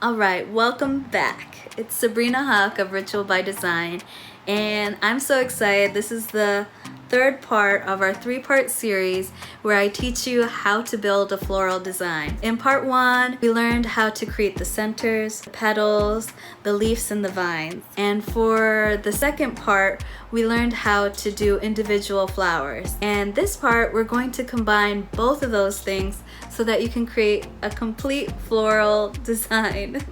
All right, welcome back. It's Sabrina Huck of Ritual by Design, and I'm so excited. This is the third part of our three-part series where I teach you how to build a floral design. In part one, we learned how to create the centers, the petals, the leaves, and the vines. And for the second part, we learned how to do individual flowers. And this part, we're going to combine both of those things so that you can create a complete floral design.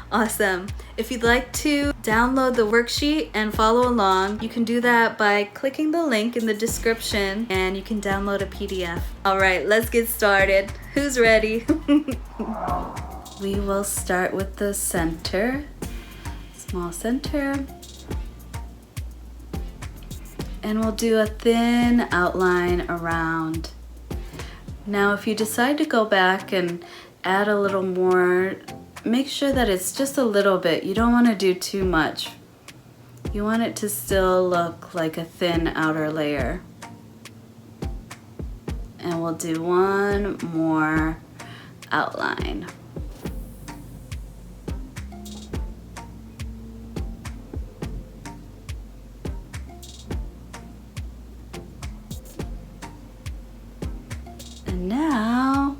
Awesome. If you'd like to download the worksheet and follow along, you can do that by clicking the link in the description and you can download a PDF. All right, let's get started. Who's ready? We will start with the center, small center. And we'll do a thin outline around. Now, if you decide to go back and add a little more, make sure that it's just a little bit. You don't want to do too much. You want it to still look like a thin outer layer. And we'll do one more outline. And now,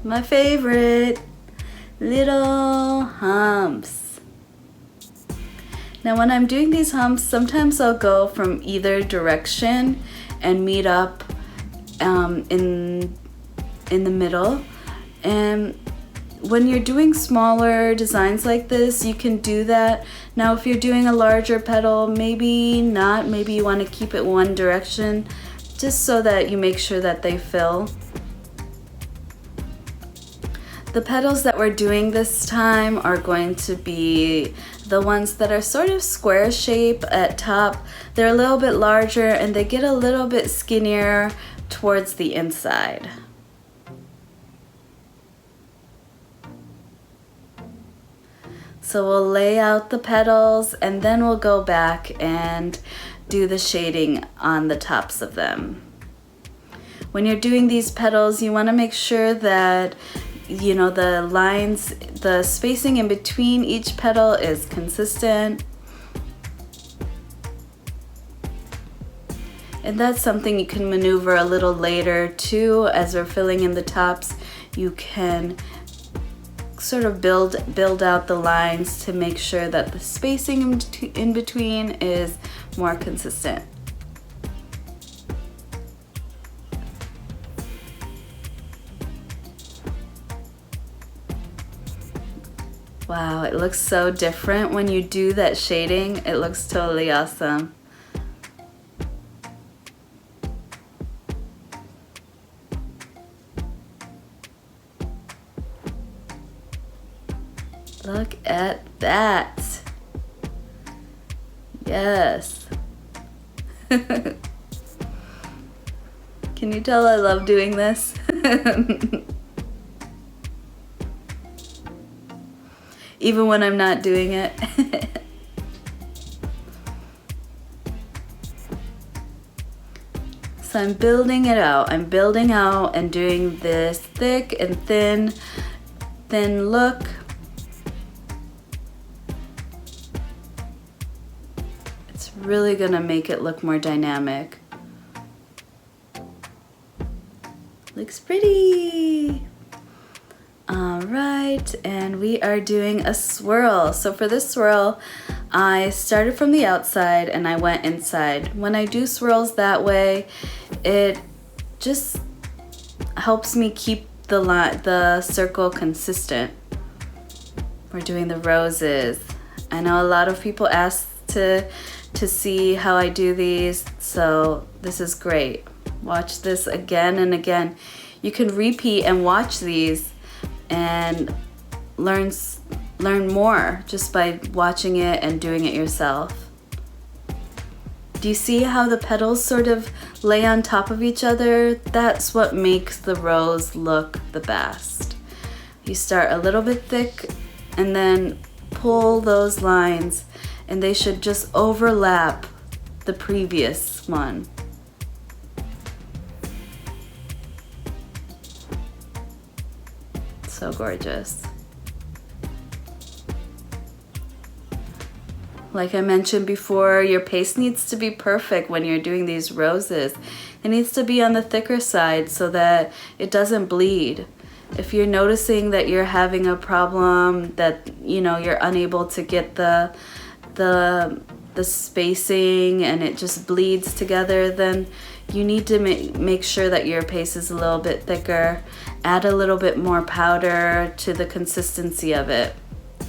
my favorite, little humps. Now when I'm doing these humps, sometimes I'll go from either direction and meet up in the middle. And when you're doing smaller designs like this, you can do that. Now if you're doing a larger petal, maybe not. Maybe you want to keep it one direction just so that you make sure that they fill. The petals that we're doing this time are going to be the ones that are sort of square shape at top. They're a little bit larger and they get a little bit skinnier towards the inside. So we'll lay out the petals and then we'll go back and do the shading on the tops of them. When you're doing these petals, you want to make sure that the lines, the spacing in between each petal is consistent. And that's something you can maneuver a little later too. As we're filling in the tops, you can sort of build out the lines to make sure that the spacing in between is more consistent. Wow, it looks so different when you do that shading. It looks totally awesome. Look at that. Yes. Can you tell I love doing this? Even when I'm not doing it. So I'm building it out. I'm building out and doing this thick and thin look. It's really gonna make it look more dynamic. Looks pretty. All right, and we are doing a swirl. So for this swirl, I started from the outside and I went inside. When I do swirls that way, it just helps me keep the circle consistent. We're doing the roses. I know a lot of people ask to see how I do these, so this is great. Watch this again and again. You can repeat and watch these and learn more just by watching it and doing it yourself. Do you see how the petals sort of lay on top of each other? That's what makes the rose look the best. You start a little bit thick and then pull those lines and they should just overlap the previous one. So gorgeous. Like I mentioned before, your paste needs to be perfect when you're doing these roses. It needs to be on the thicker side so that it doesn't bleed. If you're noticing that you're having a problem, that you're unable to get the spacing and it just bleeds together, then you need to make sure that your paste is a little bit thicker. Add a little bit more powder to the consistency of it.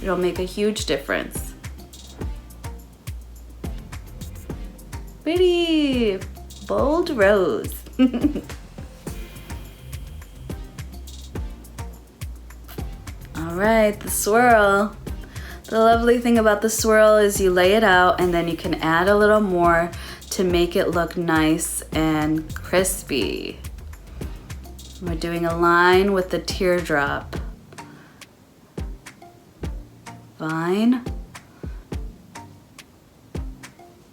It'll make a huge difference. Pretty bold rose. All right, the swirl. The lovely thing about the swirl is you lay it out and then you can add a little more to make it look nice and crispy. We're doing a line with the teardrop. Vine.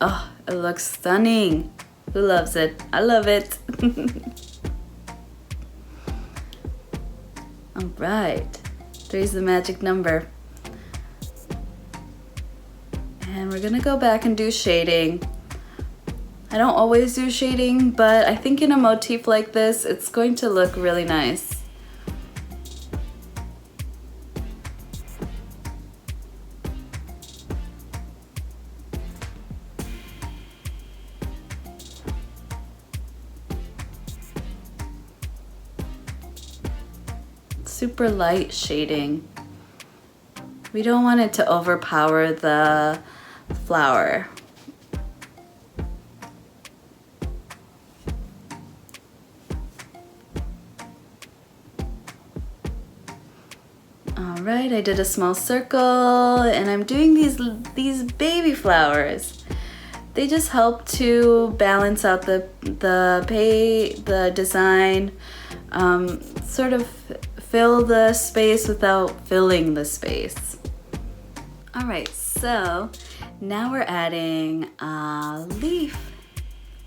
Oh, it looks stunning. Who loves it? I love it. All right, 3's the magic number. And we're gonna go back and do shading. I don't always do shading, but I think in a motif like this, it's going to look really nice. Super light shading. We don't want it to overpower the flower. All right, I did a small circle and I'm doing these baby flowers. They just help to balance out the design, sort of fill the space without filling the space. All right, so now we're adding a leaf,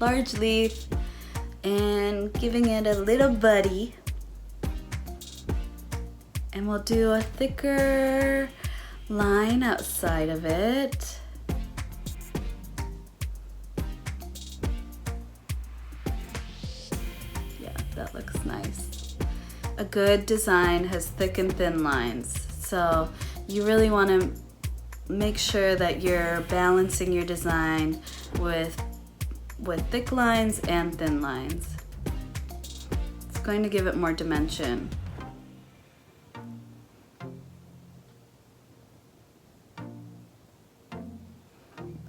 large leaf, and giving it a little buddy. And we'll do a thicker line outside of it. Yeah, that looks nice. A good design has thick and thin lines. So you really want to make sure that you're balancing your design with thick lines and thin lines. It's going to give it more dimension.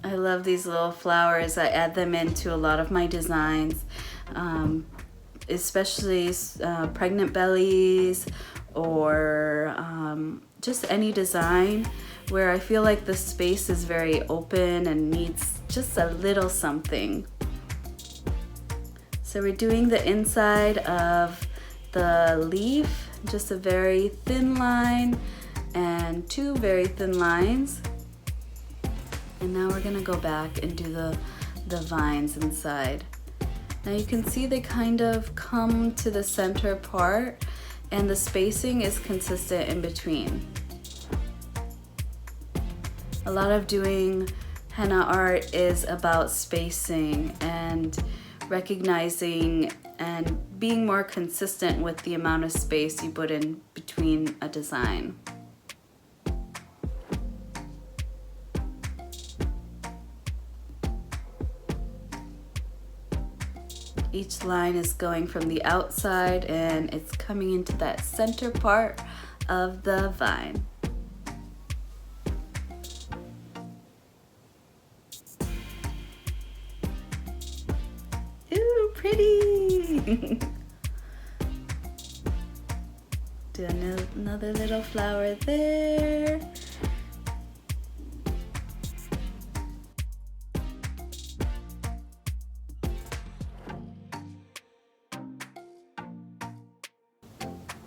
I love these little flowers. I add them into a lot of my designs, especially pregnant bellies or just any design where I feel like the space is very open and needs just a little something. So we're doing the inside of the leaf, just a very thin line and 2 very thin lines. And now we're gonna go back and do the vines inside. Now you can see they kind of come to the center part and the spacing is consistent in between. A lot of doing henna art is about spacing and recognizing and being more consistent with the amount of space you put in between a design. Each line is going from the outside and it's coming into that center part of the vine. Ooh, pretty! Do another little flower there.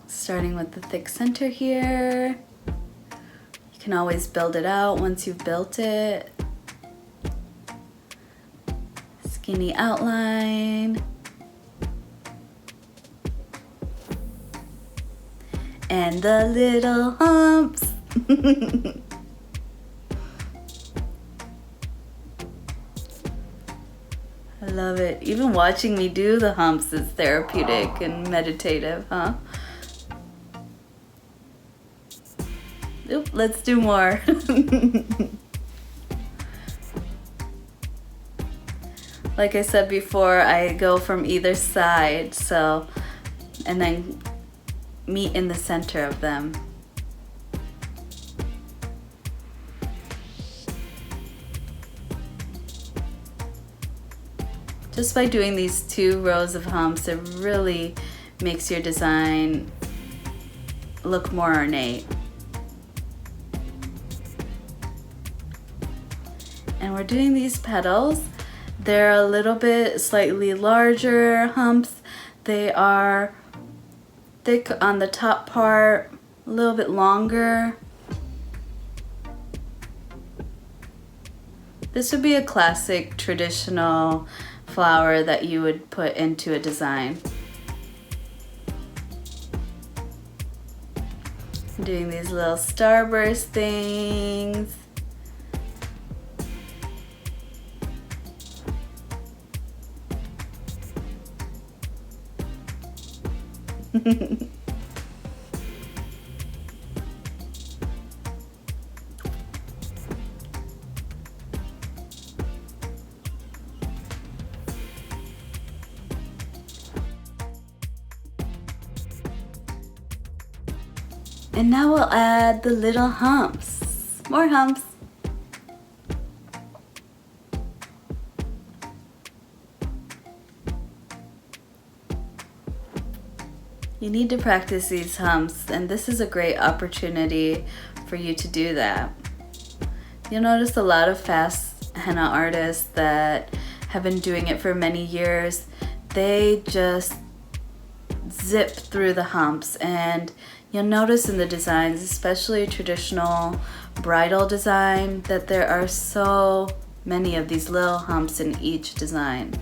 Starting with the thick center here. You can always build it out once you've built it. Skinny outline. And the little humps. love it. Even watching me do the humps is therapeutic and meditative, huh? Oop, let's do more. Like I said before, I go from either side, so, and then meet in the center of them. Just by doing these 2 rows of humps, it really makes your design look more ornate. And we're doing these petals. They're a little bit slightly larger humps. They are thick on the top part, a little bit longer. This would be a classic traditional flower that you would put into a design. I'm doing these little starburst things. And now we'll add the little humps. More humps. You need to practice these humps, and this is a great opportunity for you to do that. You'll notice a lot of fast henna artists that have been doing it for many years, they just zip through the humps, and you'll notice in the designs, especially traditional bridal design, that there are so many of these little humps in each design.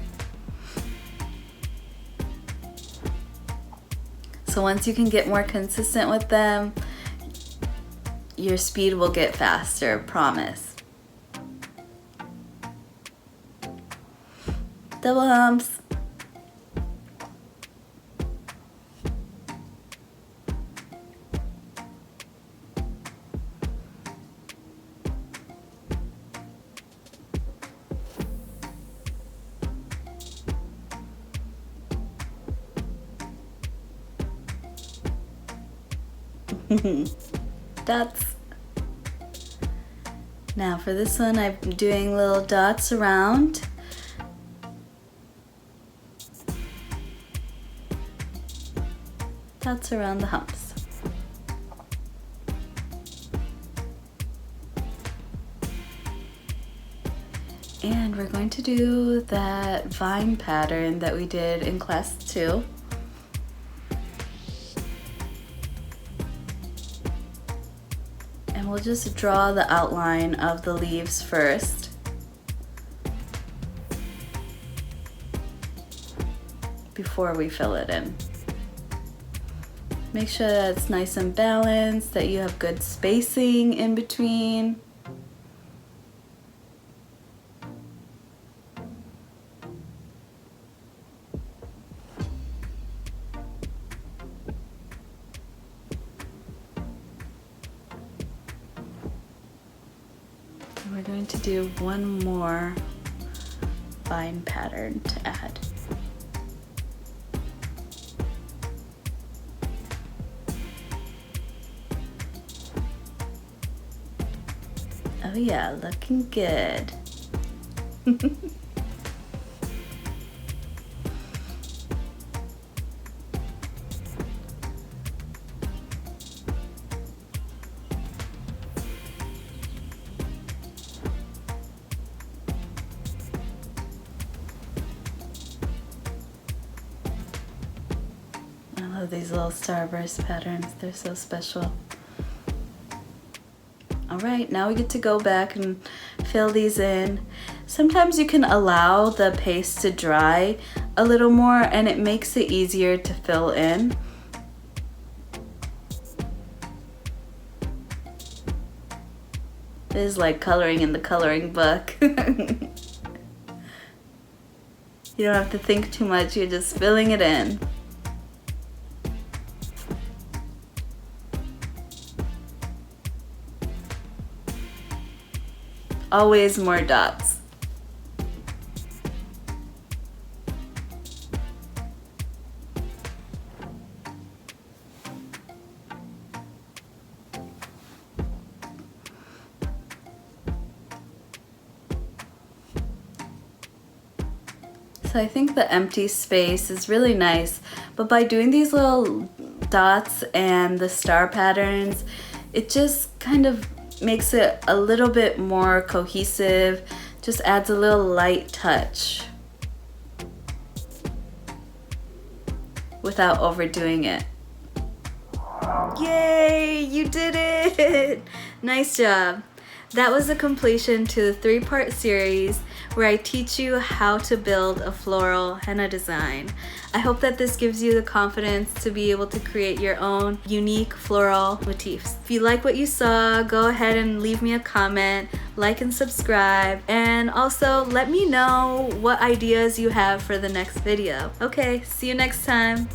So once you can get more consistent with them, your speed will get faster, promise. Double humps. Dots. Now for this one, I'm doing little dots around. Dots around the humps. And we're going to do that vine pattern that we did in class 2. We'll just draw the outline of the leaves first. Before we fill it in. Make sure that it's nice and balanced, that you have good spacing in between. We're going to do one more vine pattern to add. Oh yeah, looking good. I love these little starburst patterns, they're so special. All right, now we get to go back and fill these in. Sometimes you can allow the paste to dry a little more and it makes it easier to fill in. It is like coloring in the coloring book. You don't have to think too much, you're just filling it in. Always more dots. So I think the empty space is really nice, but by doing these little dots and the star patterns, it just kind of makes it a little bit more cohesive, just adds a little light touch without overdoing it. Yay, you did it! Nice job. That was the completion to the 3-part series where I teach you how to build a floral henna design. I hope that this gives you the confidence to be able to create your own unique floral motifs. If you like what you saw, go ahead and leave me a comment, like and subscribe, and also let me know what ideas you have for the next video. Okay, see you next time.